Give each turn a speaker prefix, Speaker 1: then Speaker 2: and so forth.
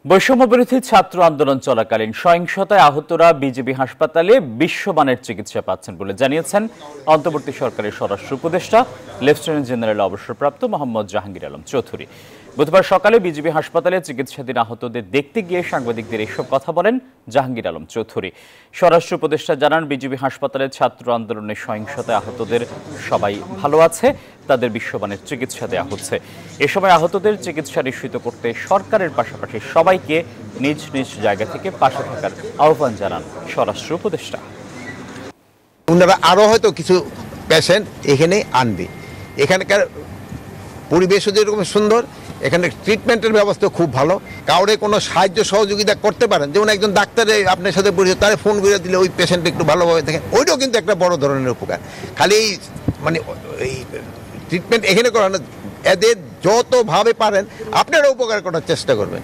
Speaker 1: বৈষম্যবিরোধী ছাত্র আন্দোলন চলাকালীন সহিংসতায় আহতরা বিজিবি হাসপাতালে বিশ্বমানের চিকিৎসা পাচ্ছেন বলে জানিয়েছেন অন্তর্বর্তী সরকারের স্বরাষ্ট্র উপদেষ্টা লেফটেন্যান্ট জেনারেল অবসরপ্রাপ্ত মোহাম্মদ জাহাঙ্গীর আলম চৌধুরী। বুধবার সকালে বিজিবি হাসপাতালে চিকিৎসাধীন আহতদের দেখতে গিয়ে সাংবাদিকদের এসব কথা বলেন জাহাঙ্গীর আলম চৌধুরী। স্বরাষ্ট্র উপদেষ্টা জানান, বিজিবি হাসপাতালে ছাত্র আন্দোলনের সহিংসতায় আহতদের সবাই ভালো আছে, তাদের বিশ্বমানের চিকিৎসা দেওয়া হচ্ছে। এ সময় আহতদের চিকিৎসা নিশ্চিত করতে সরকারের পাশাপাশি সবাইকে নিজ নিজ জায়গা থেকে পাশে থাকার আহ্বান জানান স্বরাষ্ট্র উপদেষ্টা।
Speaker 2: ওনারা আরও হয়তো কিছু পেশেন্ট এখানে আনবে। এখানকার পরিবেশও যেরকম সুন্দর, এখানে ট্রিটমেন্টের ব্যবস্থা খুব ভালো। কাউরে কোনো সাহায্য সহযোগিতা করতে পারেন, যেমন একজন ডাক্তারে আপনার সাথে পরিচিত, তারে ফোন করে দিলে ওই পেশেন্ট একটু ভালোভাবে থাকে, ওইটাও কিন্তু একটা বড় ধরনের উপকার। খালি মানে এই ট্রিটমেন্ট এখানে করানো, এদের যতভাবে পারেন আপনারা উপকার করার চেষ্টা করবেন।